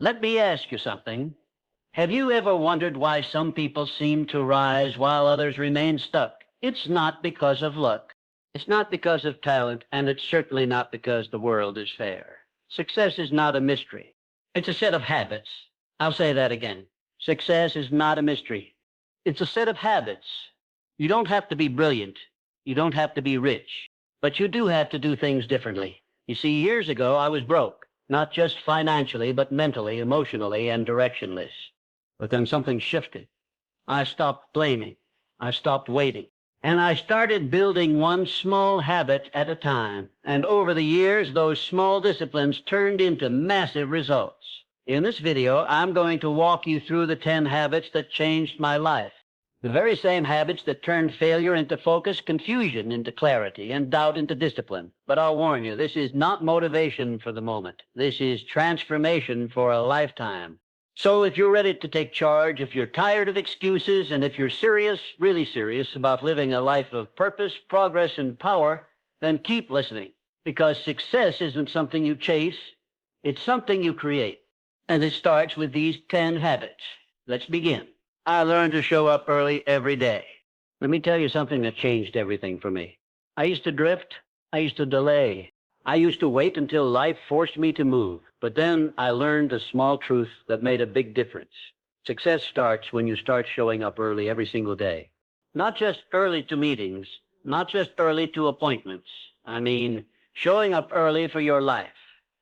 Let me ask you something. Have you ever wondered why some people seem to rise while others remain stuck? It's not because of luck. It's not because of talent, and it's certainly not because the world is fair. Success is not a mystery. It's a set of habits. I'll say that again. Success is not a mystery. It's a set of habits. You don't have to be brilliant. You don't have to be rich. But you do have to do things differently. You see, years ago, I was broke. Not just financially, but mentally, emotionally, and directionless. But then something shifted. I stopped blaming. I stopped waiting. And I started building one small habit at a time. And over the years, those small disciplines turned into massive results. In this video, I'm going to walk you through the 10 habits that changed my life. The very same habits that turned failure into focus, confusion into clarity, and doubt into discipline. But I'll warn you, this is not motivation for the moment. This is transformation for a lifetime. So if you're ready to take charge, if you're tired of excuses, and if you're serious, really serious about living a life of purpose, progress, and power, then keep listening. Because success isn't something you chase, it's something you create. And it starts with these 10 habits. Let's begin. I learned to show up early every day. Let me tell you something that changed everything for me. I used to drift. I used to delay. I used to wait until life forced me to move. But then I learned a small truth that made a big difference. Success starts when you start showing up early every single day. Not just early to meetings, not just early to appointments. I mean, showing up early for your life,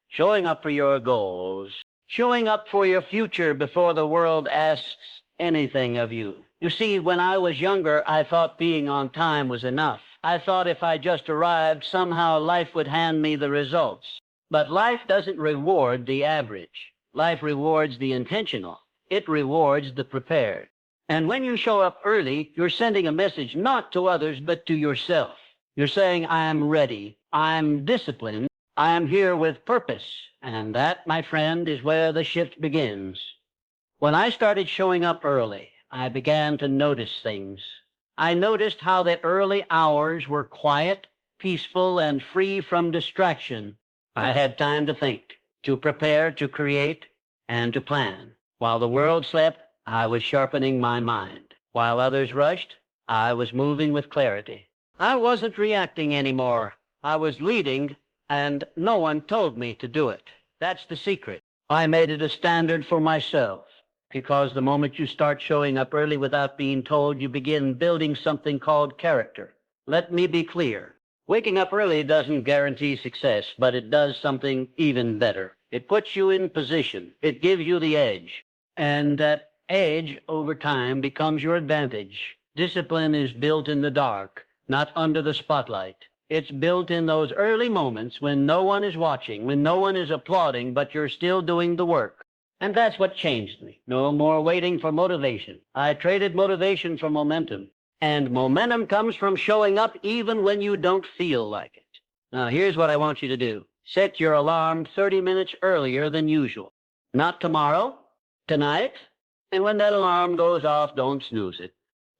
showing up for your goals, showing up for your future before the world asks anything of you. You see, when I was younger, I thought being on time was enough. I thought if I just arrived, somehow life would hand me the results. But life doesn't reward the average. Life rewards the intentional. It rewards the prepared. And when you show up early, you're sending a message not to others, but to yourself. You're saying, I'm ready. I'm disciplined. I'm here with purpose. And that, my friend, is where the shift begins. When I started showing up early, I began to notice things. I noticed how the early hours were quiet, peaceful, and free from distraction. I had time to think, to prepare, to create, and to plan. While the world slept, I was sharpening my mind. While others rushed, I was moving with clarity. I wasn't reacting anymore. I was leading, and no one told me to do it. That's the secret. I made it a standard for myself. Because the moment you start showing up early without being told, you begin building something called character. Let me be clear. Waking up early doesn't guarantee success, but it does something even better. It puts you in position. It gives you the edge. And that edge, over time, becomes your advantage. Discipline is built in the dark, not under the spotlight. It's built in those early moments when no one is watching, when no one is applauding, but you're still doing the work. And that's what changed me. No more waiting for motivation. I traded motivation for momentum. And momentum comes from showing up even when you don't feel like it. Now, here's what I want you to do. Set your alarm 30 minutes earlier than usual. Not tomorrow, tonight. And when that alarm goes off, don't snooze it.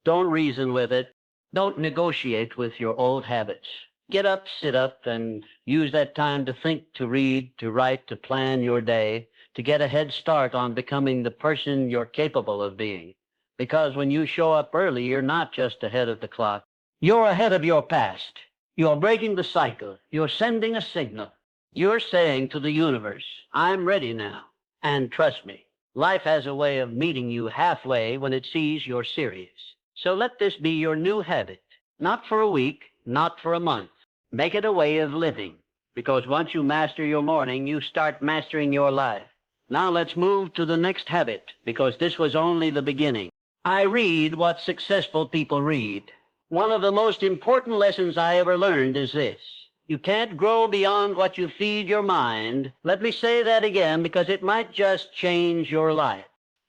Don't reason with it. Don't negotiate with your old habits. Get up, sit up, and use that time to think, to read, to write, to plan your day, to get a head start on becoming the person you're capable of being. Because when you show up early, you're not just ahead of the clock. You're ahead of your past. You're breaking the cycle. You're sending a signal. You're saying to the universe, I'm ready now. And trust me, life has a way of meeting you halfway when it sees you're serious. So let this be your new habit. Not for a week, not for a month. Make it a way of living. Because once you master your morning, you start mastering your life. Now let's move to the next habit, because this was only the beginning. I read what successful people read. One of the most important lessons I ever learned is this. You can't grow beyond what you feed your mind. Let me say that again, because it might just change your life.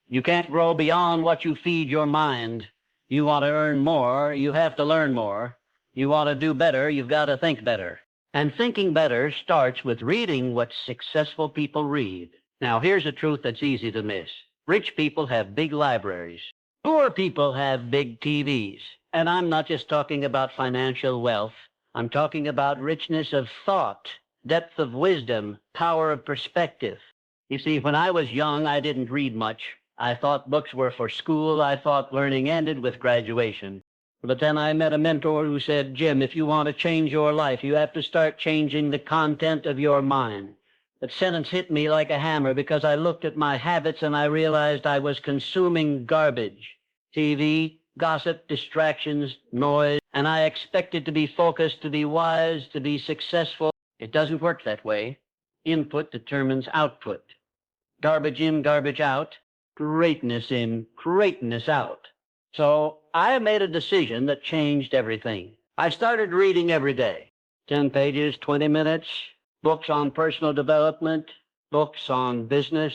You can't grow beyond what you feed your mind. You want to earn more, you have to learn more. You want to do better, you've got to think better. And thinking better starts with reading what successful people read. Now, here's a truth that's easy to miss. Rich people have big libraries. Poor people have big TVs. And I'm not just talking about financial wealth. I'm talking about richness of thought, depth of wisdom, power of perspective. You see, when I was young, I didn't read much. I thought books were for school. I thought learning ended with graduation. But then I met a mentor who said, Jim, if you want to change your life, you have to start changing the content of your mind. That sentence hit me like a hammer because I looked at my habits and I realized I was consuming garbage. TV, gossip, distractions, noise, and I expected to be focused, to be wise, to be successful. It doesn't work that way. Input determines output. Garbage in, garbage out. Greatness in, greatness out. So I made a decision that changed everything. I started reading every day. 10 pages, 20 minutes, books on personal development, books on business,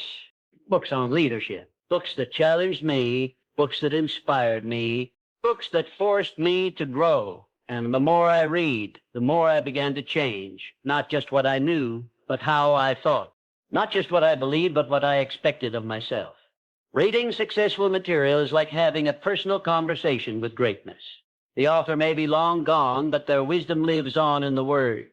books on leadership, books that challenged me, books that inspired me, books that forced me to grow. And the more I read, the more I began to change, not just what I knew, but how I thought. Not just what I believed, but what I expected of myself. Reading successful material is like having a personal conversation with greatness. The author may be long gone, but their wisdom lives on in the words.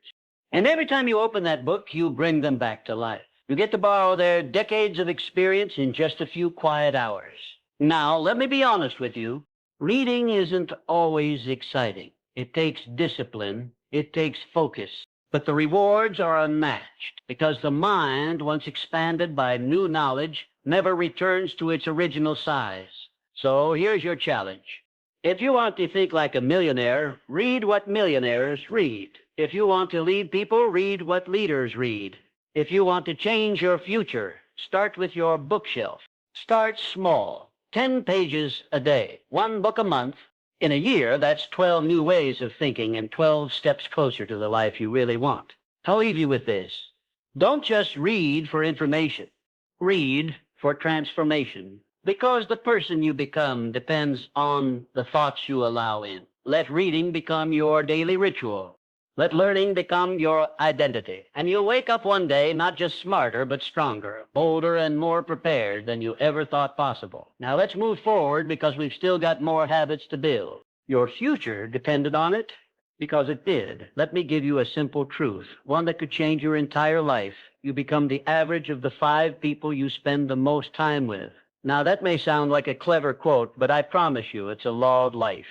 And every time you open that book, you bring them back to life. You get to borrow their decades of experience in just a few quiet hours. Now, let me be honest with you. Reading isn't always exciting. It takes discipline. It takes focus. But the rewards are unmatched because the mind, once expanded by new knowledge, never returns to its original size. So here's your challenge. If you want to think like a millionaire, read what millionaires read. If you want to lead people, read what leaders read. If you want to change your future, start with your bookshelf. Start small. 10 pages a day, 1 book a month. In a year, that's 12 new ways of thinking and 12 steps closer to the life you really want. I'll leave you with this. Don't just read for information. Read for transformation. Because the person you become depends on the thoughts you allow in. Let reading become your daily ritual. Let learning become your identity. And you'll wake up one day not just smarter, but stronger, bolder, and more prepared than you ever thought possible. Now let's move forward because we've still got more habits to build. Your future depended on it because it did. Let me give you a simple truth, one that could change your entire life. You become the average of the 5 people you spend the most time with. Now that may sound like a clever quote, but I promise you it's a law of life.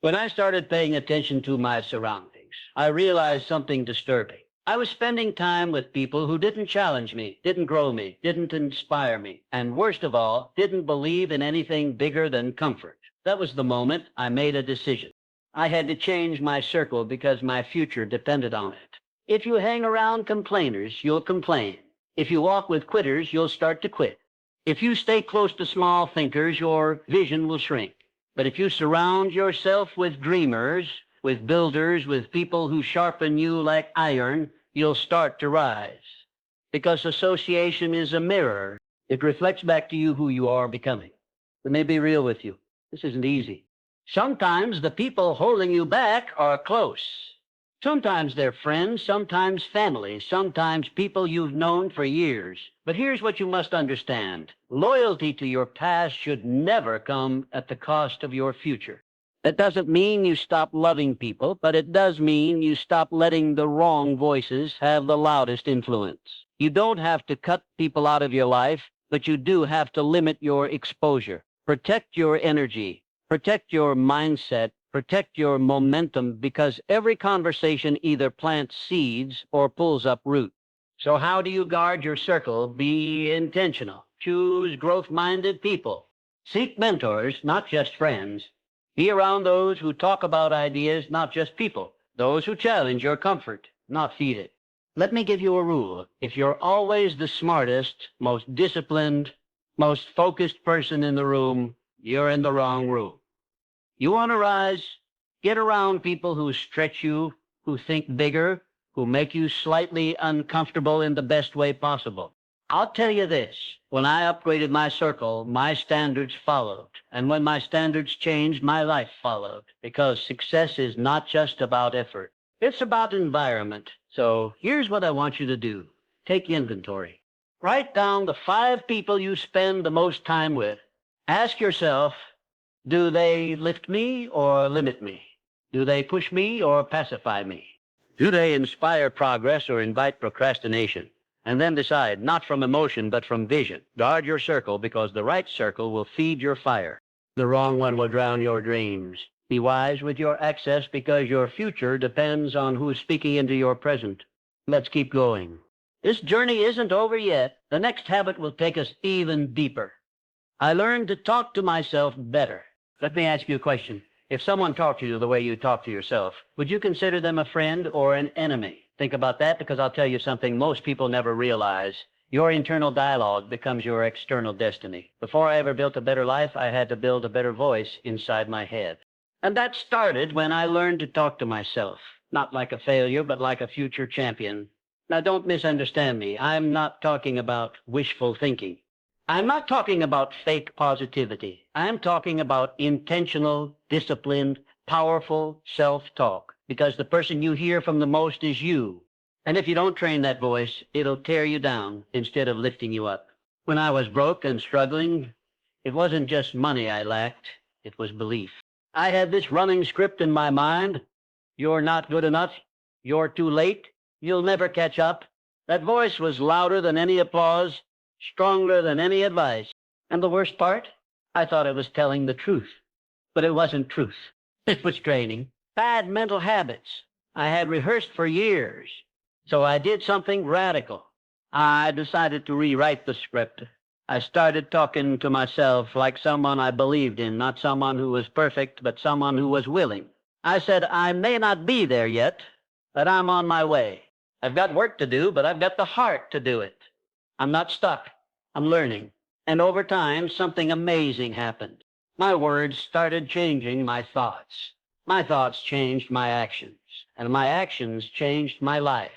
When I started paying attention to my surroundings, I realized something disturbing. I was spending time with people who didn't challenge me, didn't grow me, didn't inspire me, and worst of all, didn't believe in anything bigger than comfort. That was the moment I made a decision. I had to change my circle because my future depended on it. If you hang around complainers, you'll complain. If you walk with quitters, you'll start to quit. If you stay close to small thinkers, your vision will shrink. But if you surround yourself with dreamers, with builders, with people who sharpen you like iron, you'll start to rise. Because association is a mirror. It reflects back to you who you are becoming. Let me be real with you. This isn't easy. Sometimes the people holding you back are close. Sometimes they're friends, sometimes family, sometimes people you've known for years. But here's what you must understand. Loyalty to your past should never come at the cost of your future. That doesn't mean you stop loving people, but it does mean you stop letting the wrong voices have the loudest influence. You don't have to cut people out of your life, but you do have to limit your exposure. Protect your energy. Protect your mindset. Protect your momentum because every conversation either plants seeds or pulls up roots. So how do you guard your circle? Be intentional. Choose growth-minded people. Seek mentors, not just friends. Be around those who talk about ideas, not just people. Those who challenge your comfort, not feed it. Let me give you a rule. If you're always the smartest, most disciplined, most focused person in the room, you're in the wrong room. You want to rise? Get around people who stretch you, who think bigger, who make you slightly uncomfortable in the best way possible. I'll tell you this. When I upgraded my circle, my standards followed. And when my standards changed, my life followed. Because success is not just about effort. It's about environment. So here's what I want you to do. Take inventory. Write down the 5 people you spend the most time with. Ask yourself, do they lift me or limit me? Do they push me or pacify me? Do they inspire progress or invite procrastination? And then decide, not from emotion, but from vision. Guard your circle, because the right circle will feed your fire. The wrong one will drown your dreams. Be wise with your access, because your future depends on who's speaking into your present. Let's keep going. This journey isn't over yet. The next habit will take us even deeper. I learned to talk to myself better. Let me ask you a question. If someone talked to you the way you talk to yourself, would you consider them a friend or an enemy? Think about that, because I'll tell you something most people never realize. Your internal dialogue becomes your external destiny. Before I ever built a better life, I had to build a better voice inside my head. And that started when I learned to talk to myself. Not like a failure, but like a future champion. Now, don't misunderstand me. I'm not talking about wishful thinking. I'm not talking about fake positivity. I'm talking about intentional, disciplined, powerful self-talk. Because the person you hear from the most is you. And if you don't train that voice, it'll tear you down instead of lifting you up. When I was broke and struggling, it wasn't just money I lacked. It was belief. I had this running script in my mind. You're not good enough. You're too late. You'll never catch up. That voice was louder than any applause, stronger than any advice. And the worst part? I thought it was telling the truth. But it wasn't truth. It was training. Bad mental habits. I had rehearsed for years. So I did something radical. I decided to rewrite the script. I started talking to myself like someone I believed in, not someone who was perfect, but someone who was willing. I said, I may not be there yet, but I'm on my way. I've got work to do, but I've got the heart to do it. I'm not stuck. I'm learning. And over time, something amazing happened. My words started changing my thoughts. My thoughts changed my actions, and my actions changed my life.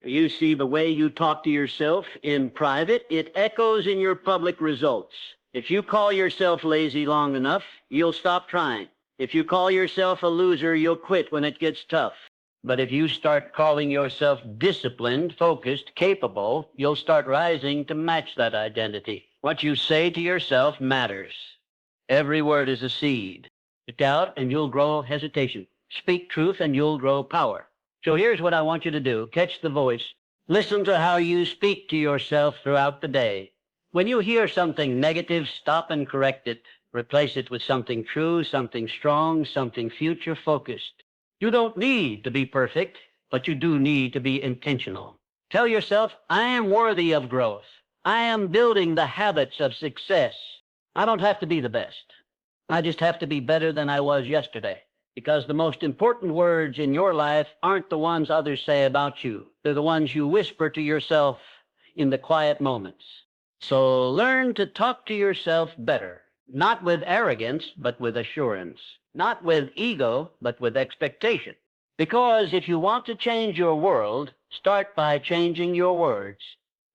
You see, the way you talk to yourself in private, it echoes in your public results. If you call yourself lazy long enough, you'll stop trying. If you call yourself a loser, you'll quit when it gets tough. But if you start calling yourself disciplined, focused, capable, you'll start rising to match that identity. What you say to yourself matters. Every word is a seed. Doubt and you'll grow hesitation. Speak truth and you'll grow power. So here's what I want you to do. Catch the voice. Listen to how you speak to yourself throughout the day. When you hear something negative, stop and correct it. Replace it with something true, something strong, something future-focused. You don't need to be perfect, but you do need to be intentional. Tell yourself, I am worthy of growth. I am building the habits of success. I don't have to be the best. I just have to be better than I was yesterday. Because the most important words in your life aren't the ones others say about you. They're the ones you whisper to yourself in the quiet moments. So learn to talk to yourself better. Not with arrogance, but with assurance. Not with ego, but with expectation. Because if you want to change your world, start by changing your words.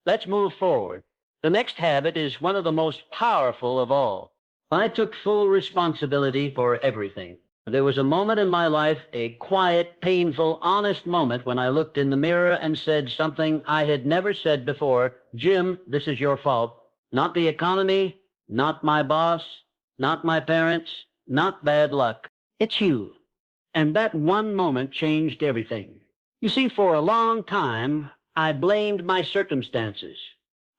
Let's move forward. The next habit is one of the most powerful of all. I took full responsibility for everything. There was a moment in my life, a quiet, painful, honest moment when I looked in the mirror and said something I had never said before. Jim, this is your fault. Not the economy, not my boss, not my parents, not bad luck. It's you. And that one moment changed everything. You see, for a long time, I blamed my circumstances.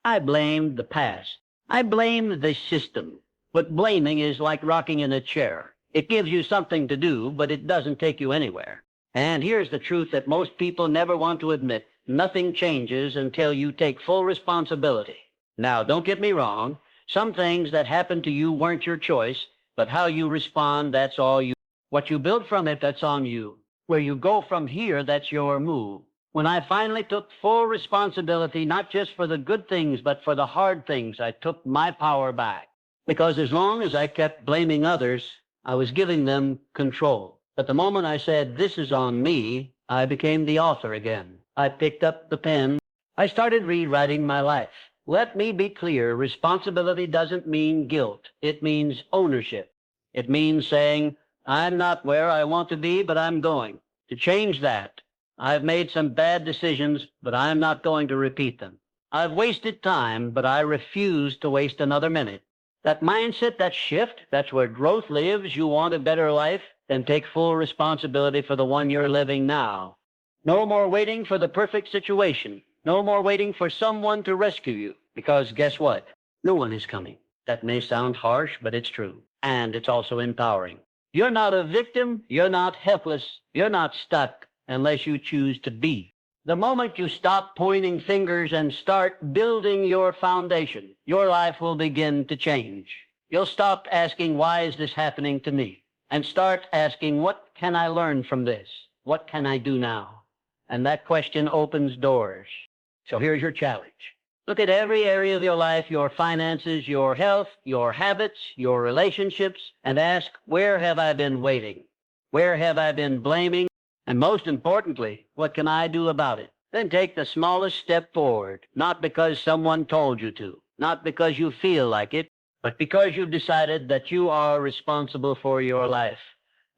I blamed the past. I blamed the system. But blaming is like rocking in a chair. It gives you something to do, but it doesn't take you anywhere. And here's the truth that most people never want to admit. Nothing changes until you take full responsibility. Now, don't get me wrong. Some things that happened to you weren't your choice, but how you respond, that's all you. What you build from it, that's on you. Where you go from here, that's your move. When I finally took full responsibility, not just for the good things, but for the hard things, I took my power back. Because as long as I kept blaming others, I was giving them control. But the moment I said, this is on me, I became the author again. I picked up the pen. I started rewriting my life. Let me be clear, responsibility doesn't mean guilt. It means ownership. It means saying, I'm not where I want to be, but I'm going. To change that, I've made some bad decisions, but I'm not going to repeat them. I've wasted time, but I refuse to waste another minute. That mindset, that shift, that's where growth lives. You want a better life? Then take full responsibility for the one you're living now. No more waiting for the perfect situation. No more waiting for someone to rescue you, because guess what? No one is coming. That may sound harsh, but it's true. And it's also empowering. You're not a victim. You're not helpless. You're not stuck unless you choose to be. The moment you stop pointing fingers and start building your foundation, your life will begin to change. You'll stop asking, why is this happening to me? And start asking, what can I learn from this? What can I do now? And that question opens doors. So here's your challenge. Look at every area of your life, your finances, your health, your habits, your relationships, and ask, where have I been waiting? Where have I been blaming? And most importantly, what can I do about it? Then take the smallest step forward, not because someone told you to, not because you feel like it, but because you've decided that you are responsible for your life.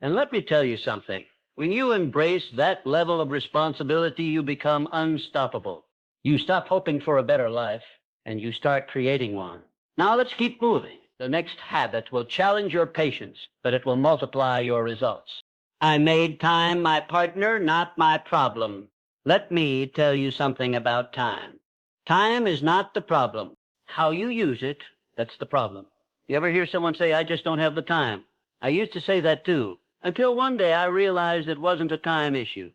And let me tell you something. When you embrace that level of responsibility, you become unstoppable. You stop hoping for a better life, and you start creating one. Now let's keep moving. The next habit will challenge your patience, but it will multiply your results. I made time my partner, not my problem. Let me tell you something about time. Time is not the problem. How you use it, that's the problem. You ever hear someone say, I just don't have the time? I used to say that too, until one day I realized it wasn't a time issue.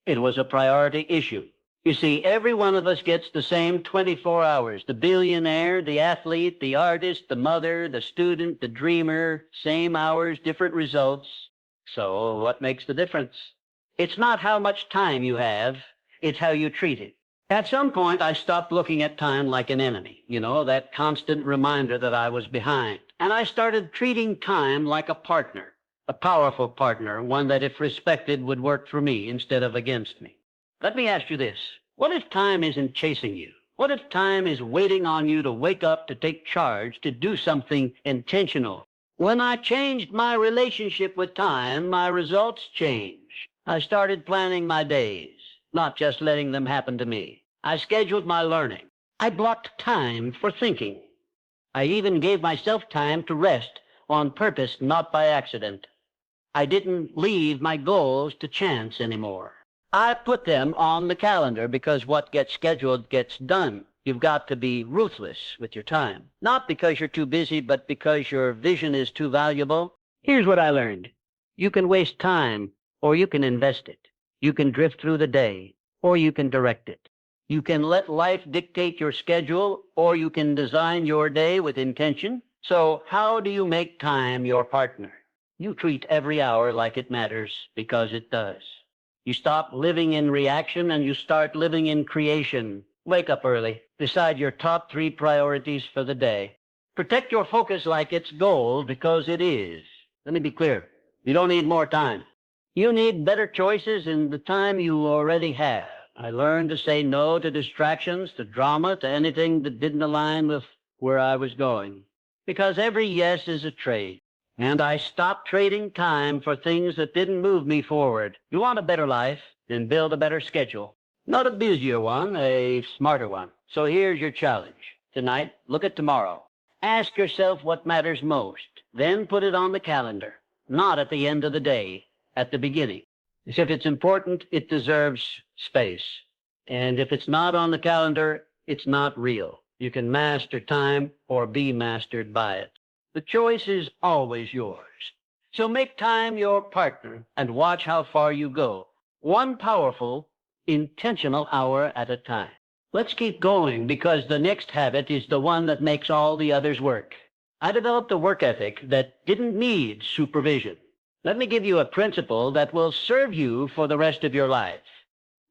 It was a priority issue. You see, every one of us gets the same 24 hours. The billionaire, the athlete, the artist, the mother, the student, the dreamer, same hours, different results. So what makes the difference? It's not how much time you have, it's how you treat it. At some point, I stopped looking at time like an enemy, that constant reminder that I was behind. And I started treating time like a partner, a powerful partner, one that if respected would work for me instead of against me. Let me ask you this. What if time isn't chasing you? What if time is waiting on you to wake up, to take charge, to do something intentional? When I changed my relationship with time, my results changed. I started planning my days, not just letting them happen to me. I scheduled my learning. I blocked time for thinking. I even gave myself time to rest on purpose, not by accident. I didn't leave my goals to chance anymore. I put them on the calendar because what gets scheduled gets done. You've got to be ruthless with your time. Not because you're too busy, but because your vision is too valuable. Here's what I learned. You can waste time, or you can invest it. You can drift through the day, or you can direct it. You can let life dictate your schedule, or you can design your day with intention. So how do you make time your partner? You treat every hour like it matters, because it does. You stop living in reaction and you start living in creation. Wake up early. Decide your top 3 priorities for the day. Protect your focus like it's gold, because it is. Let me be clear. You don't need more time. You need better choices in the time you already have. I learned to say no to distractions, to drama, to anything that didn't align with where I was going. Because every yes is a trade. And I stopped trading time for things that didn't move me forward. You want a better life? Then build a better schedule. Not a busier one, a smarter one. So here's your challenge. Tonight, look at tomorrow. Ask yourself what matters most. Then put it on the calendar. Not at the end of the day, at the beginning. As if it's important, it deserves space. And if it's not on the calendar, it's not real. You can master time or be mastered by it. The choice is always yours. So make time your partner and watch how far you go. One powerful, intentional hour at a time. Let's keep going because the next habit is the one that makes all the others work. I developed a work ethic that didn't need supervision. Let me give you a principle that will serve you for the rest of your life.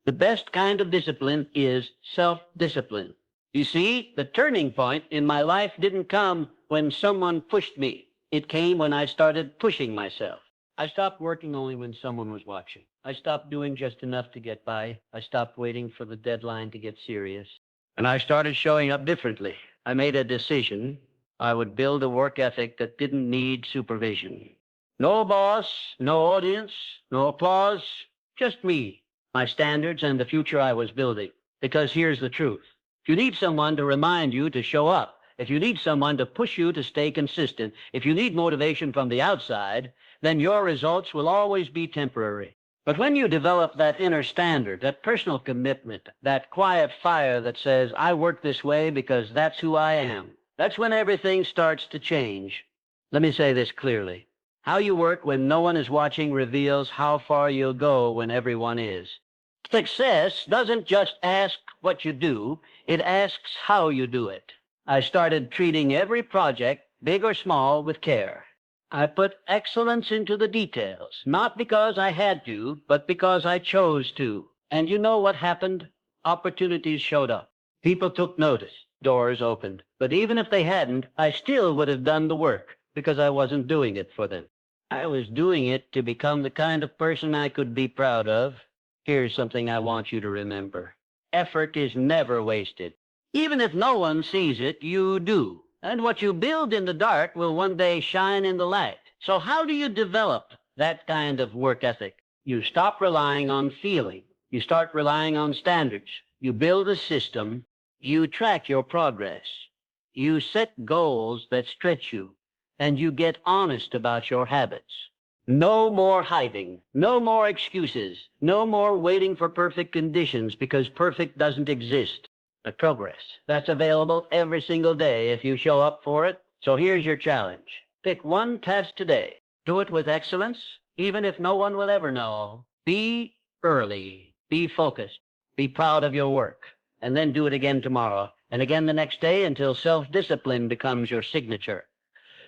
The best kind of discipline is self-discipline. You see, the turning point in my life didn't come when someone pushed me. It came when I started pushing myself. I stopped working only when someone was watching. I stopped doing just enough to get by. I stopped waiting for the deadline to get serious. And I started showing up differently. I made a decision. I would build a work ethic that didn't need supervision. No boss, no audience, no applause, just me, my standards, and the future I was building. Because here's the truth. If you need someone to remind you to show up, if you need someone to push you to stay consistent, if you need motivation from the outside, then your results will always be temporary. But when you develop that inner standard, that personal commitment, that quiet fire that says, I work this way because that's who I am, that's when everything starts to change. Let me say this clearly. How you work when no one is watching reveals how far you'll go when everyone is. Success doesn't just ask what you do, it asks how you do it. I started treating every project, big or small, with care. I put excellence into the details, not because I had to, but because I chose to. And you know what happened? Opportunities showed up. People took notice. Doors opened. But even if they hadn't, I still would have done the work because I wasn't doing it for them. I was doing it to become the kind of person I could be proud of. Here's something I want you to remember. Effort is never wasted. Even if no one sees it, you do. And what you build in the dark will one day shine in the light. So how do you develop that kind of work ethic? You stop relying on feeling. You start relying on standards. You build a system. You track your progress. You set goals that stretch you. And you get honest about your habits. No more hiding. No more excuses. No more waiting for perfect conditions because perfect doesn't exist. But progress, that's available every single day if you show up for it. So here's your challenge. Pick one task today. Do it with excellence, even if no one will ever know. Be early. Be focused. Be proud of your work. And then do it again tomorrow, and again the next day until self-discipline becomes your signature.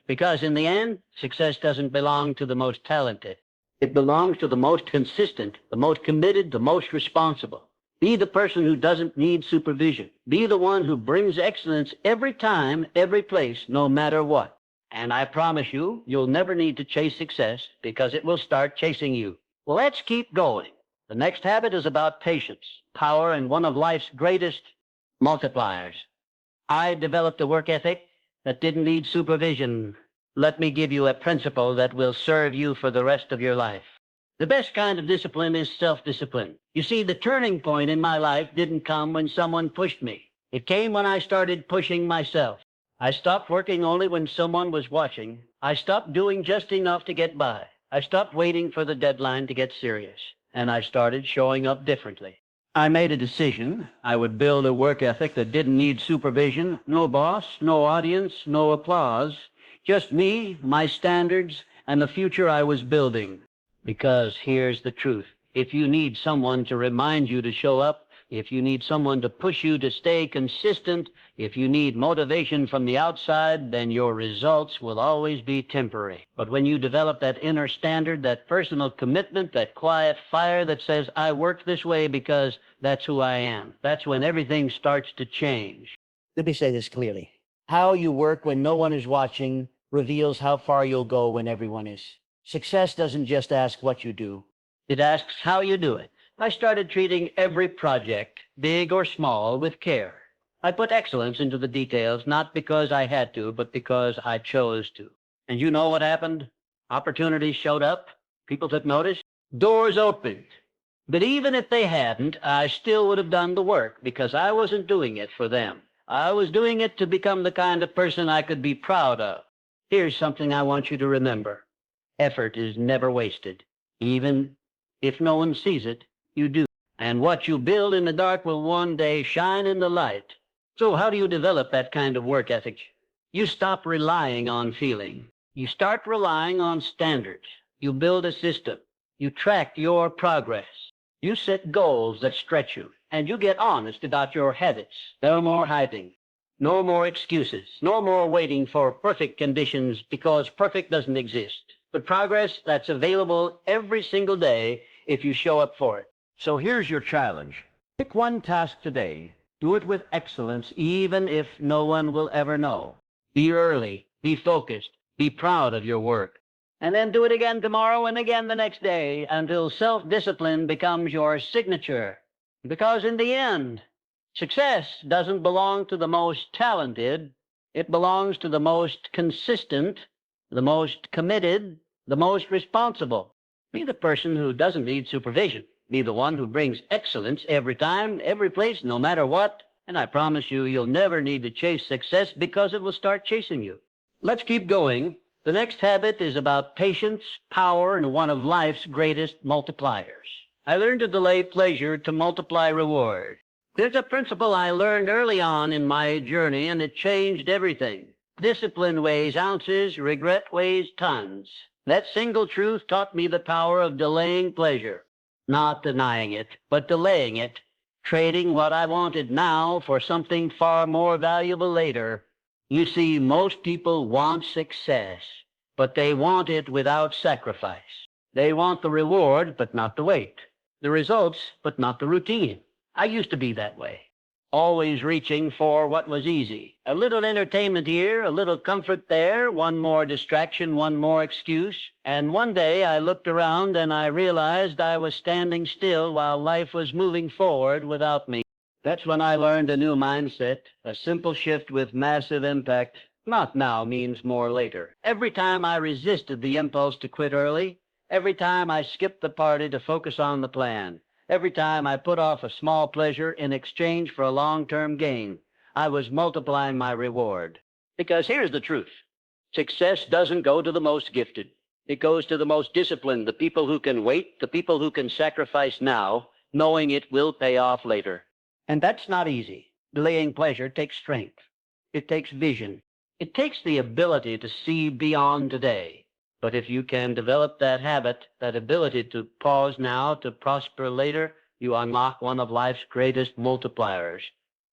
Because in the end, success doesn't belong to the most talented. It belongs to the most consistent, the most committed, the most responsible. Be the person who doesn't need supervision. Be the one who brings excellence every time, every place, no matter what. And I promise you, you'll never need to chase success because it will start chasing you. Well, let's keep going. The next habit is about patience, power, and one of life's greatest multipliers. I developed a work ethic that didn't need supervision. Let me give you a principle that will serve you for the rest of your life. The best kind of discipline is self-discipline. You see, the turning point in my life didn't come when someone pushed me. It came when I started pushing myself. I stopped working only when someone was watching. I stopped doing just enough to get by. I stopped waiting for the deadline to get serious. And I started showing up differently. I made a decision. I would build a work ethic that didn't need supervision, no boss, no audience, no applause. Just me, my standards, and the future I was building. Because here's the truth. If you need someone to remind you to show up, if you need someone to push you to stay consistent, if you need motivation from the outside, then your results will always be temporary. But when you develop that inner standard, that personal commitment, that quiet fire that says, I work this way because that's who I am, that's when everything starts to change. Let me say this clearly. How you work when no one is watching reveals how far you'll go when everyone is. Success doesn't just ask what you do. It asks how you do it. I started treating every project, big or small, with care. I put excellence into the details, not because I had to, but because I chose to. And you know what happened? Opportunities showed up. People took notice. Doors opened. But even if they hadn't, I still would have done the work because I wasn't doing it for them. I was doing it to become the kind of person I could be proud of. Here's something I want you to remember. Effort is never wasted. Even if no one sees it, you do. And what you build in the dark will one day shine in the light. So how do you develop that kind of work ethic? You stop relying on feeling. You start relying on standards. You build a system. You track your progress. You set goals that stretch you. And you get honest about your habits. No more hiding. No more excuses. No more waiting for perfect conditions because perfect doesn't exist. But progress that's available every single day if you show up for it. So here's your challenge. Pick one task today. Do it with excellence, even if no one will ever know. Be early. Be focused. Be proud of your work. And then do it again tomorrow and again the next day until self-discipline becomes your signature. Because in the end, success doesn't belong to the most talented. It belongs to the most consistent, the most committed, the most responsible. Be the person who doesn't need supervision. Be the one who brings excellence every time, every place, no matter what. And I promise you, you'll never need to chase success because it will start chasing you. Let's keep going. The next habit is about patience, power, and one of life's greatest multipliers. I learned to delay pleasure to multiply reward. There's a principle I learned early on in my journey, and it changed everything. Discipline weighs ounces, regret weighs tons. That single truth taught me the power of delaying pleasure. Not denying it, but delaying it, trading what I wanted now for something far more valuable later. You see, most people want success, but they want it without sacrifice. They want the reward, but not the wait. The results, but not the routine. I used to be that way, always reaching for what was easy. A little entertainment here, a little comfort there, one more distraction, one more excuse. And one day I looked around and I realized I was standing still while life was moving forward without me. That's when I learned a new mindset, a simple shift with massive impact. Not now means more later. Every time I resisted the impulse to quit early, every time I skipped the party to focus on the plan, every time I put off a small pleasure in exchange for a long-term gain, I was multiplying my reward. Because here's the truth. Success doesn't go to the most gifted. It goes to the most disciplined, the people who can wait, the people who can sacrifice now, knowing it will pay off later. And that's not easy. Delaying pleasure takes strength. It takes vision. It takes the ability to see beyond today. But if you can develop that habit, that ability to pause now to prosper later, you unlock one of life's greatest multipliers,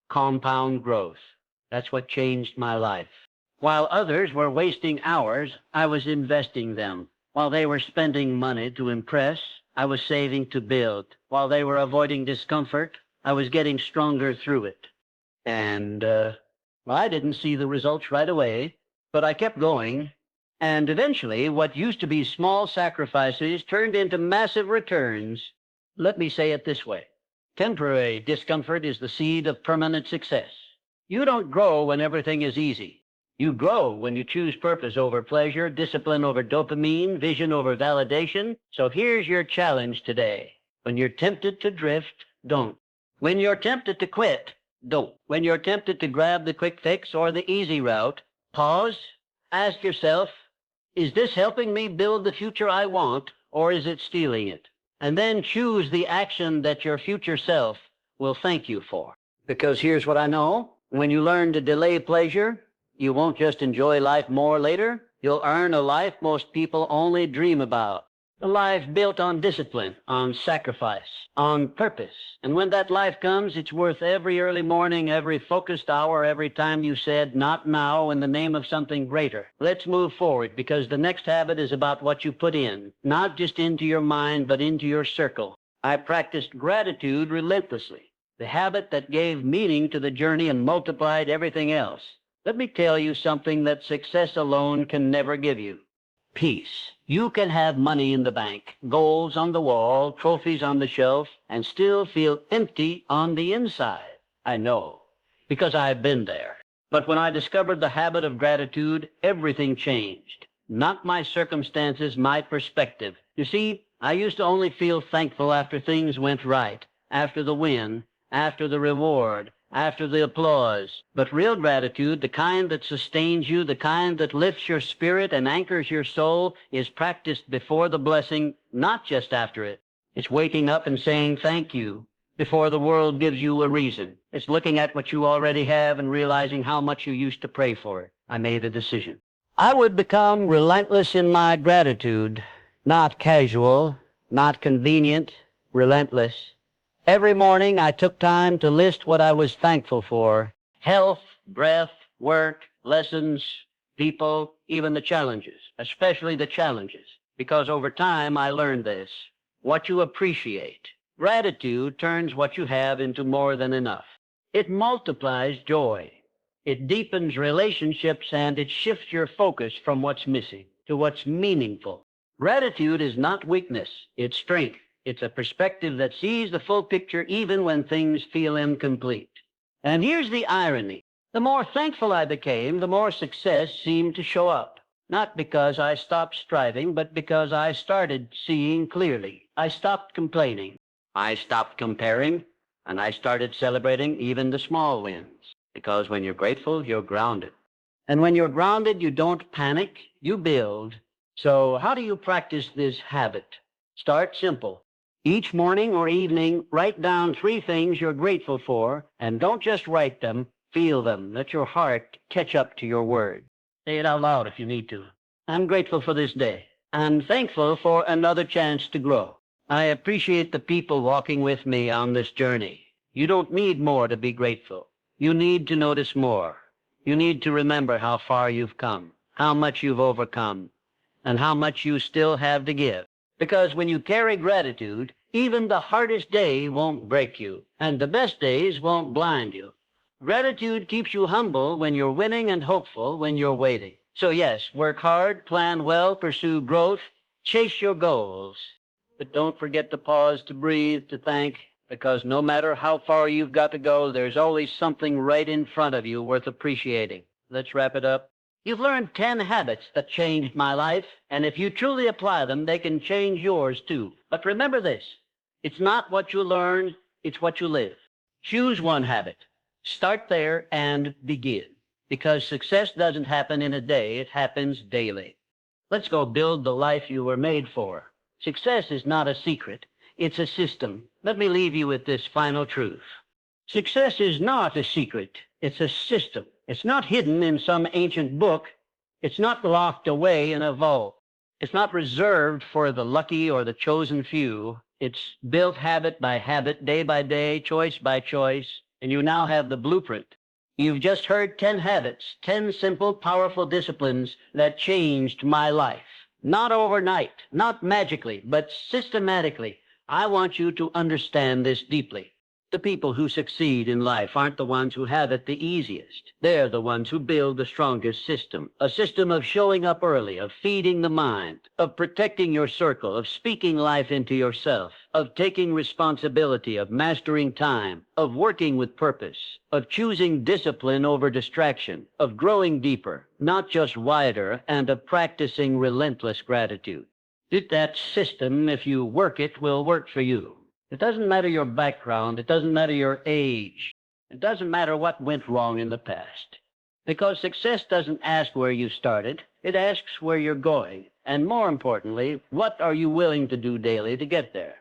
compound growth. That's what changed my life. While others were wasting hours, I was investing them. While they were spending money to impress, I was saving to build. While they were avoiding discomfort, I was getting stronger through it. And I didn't see the results right away, but I kept going. And eventually, what used to be small sacrifices turned into massive returns. Let me say it this way. Temporary discomfort is the seed of permanent success. You don't grow when everything is easy. You grow when you choose purpose over pleasure, discipline over dopamine, vision over validation. So here's your challenge today. When you're tempted to drift, don't. When you're tempted to quit, don't. When you're tempted to grab the quick fix or the easy route, pause, ask yourself, is this helping me build the future I want, or is it stealing it? And then choose the action that your future self will thank you for. Because here's what I know. When you learn to delay pleasure, you won't just enjoy life more later. You'll earn a life most people only dream about. A life built on discipline, on sacrifice, on purpose. And when that life comes, it's worth every early morning, every focused hour, every time you said, not now, in the name of something greater. Let's move forward, because the next habit is about what you put in, not just into your mind, but into your circle. I practiced gratitude relentlessly, the habit that gave meaning to the journey and multiplied everything else. Let me tell you something that success alone can never give you. Peace. You can have money in the bank, goals on the wall, trophies on the shelf, and still feel empty on the inside. I know, because I've been there. But when I discovered the habit of gratitude, everything changed. Not my circumstances, my perspective. You see, I used to only feel thankful after things went right, after the win, after the reward, after the applause. But real gratitude, the kind that sustains you, the kind that lifts your spirit and anchors your soul, is practiced before the blessing, not just after it. It's waking up and saying thank you before the world gives you a reason. It's looking at what you already have and realizing how much you used to pray for it. I made a decision. I would become relentless in my gratitude, not casual, not convenient, relentless. Every morning I took time to list what I was thankful for. Health, breath, work, lessons, people, even the challenges, especially the challenges. Because over time I learned this. What you appreciate. Gratitude turns what you have into more than enough. It multiplies joy. It deepens relationships, and it shifts your focus from what's missing to what's meaningful. Gratitude is not weakness, it's strength. It's a perspective that sees the full picture even when things feel incomplete. And here's the irony. The more thankful I became, the more success seemed to show up. Not because I stopped striving, but because I started seeing clearly. I stopped complaining. I stopped comparing, and I started celebrating even the small wins. Because when you're grateful, you're grounded. And when you're grounded, you don't panic, you build. So how do you practice this habit? Start simple. Each morning or evening, write down 3 things you're grateful for, and don't just write them, feel them. Let your heart catch up to your word. Say it out loud if you need to. I'm grateful for this day. I'm thankful for another chance to grow. I appreciate the people walking with me on this journey. You don't need more to be grateful. You need to notice more. You need to remember how far you've come, how much you've overcome, and how much you still have to give. Because when you carry gratitude, even the hardest day won't break you, and the best days won't blind you. Gratitude keeps you humble when you're winning and hopeful when you're waiting. So yes, work hard, plan well, pursue growth, chase your goals. But don't forget to pause, to breathe, to thank, because no matter how far you've got to go, there's always something right in front of you worth appreciating. Let's wrap it up. You've learned 10 habits that changed my life, and if you truly apply them, they can change yours too. But remember this, it's not what you learn, it's what you live. Choose one habit. Start there and begin. Because success doesn't happen in a day, it happens daily. Let's go build the life you were made for. Success is not a secret, it's a system. Let me leave you with this final truth. Success is not a secret, it's a system. It's not hidden in some ancient book. It's not locked away in a vault. It's not reserved for the lucky or the chosen few. It's built habit by habit, day by day, choice by choice, and you now have the blueprint. You've just heard 10 habits, 10 simple, powerful disciplines that changed my life. Not overnight, not magically, but systematically. I want you to understand this deeply. The people who succeed in life aren't the ones who have it the easiest. They're the ones who build the strongest system. A system of showing up early, of feeding the mind, of protecting your circle, of speaking life into yourself, of taking responsibility, of mastering time, of working with purpose, of choosing discipline over distraction, of growing deeper, not just wider, and of practicing relentless gratitude. That system, if you work it, will work for you. It doesn't matter your background. It doesn't matter your age. It doesn't matter what went wrong in the past. Because success doesn't ask where you started. It asks where you're going. And more importantly, what are you willing to do daily to get there?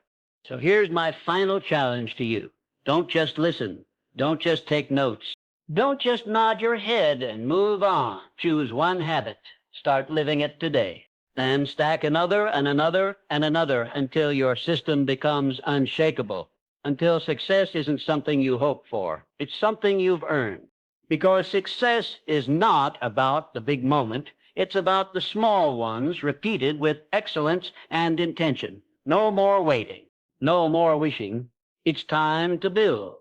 So here's my final challenge to you. Don't just listen. Don't just take notes. Don't just nod your head and move on. Choose one habit. Start living it today. Then stack another and another and another until your system becomes unshakable, until success isn't something you hope for. It's something you've earned. Because success is not about the big moment. It's about the small ones repeated with excellence and intention. No more waiting. No more wishing. It's time to build.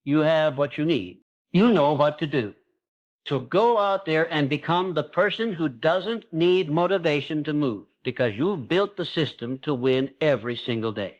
You have what you need. You know what to do. So go out there and become the person who doesn't need motivation to move, because you've built the system to win every single day.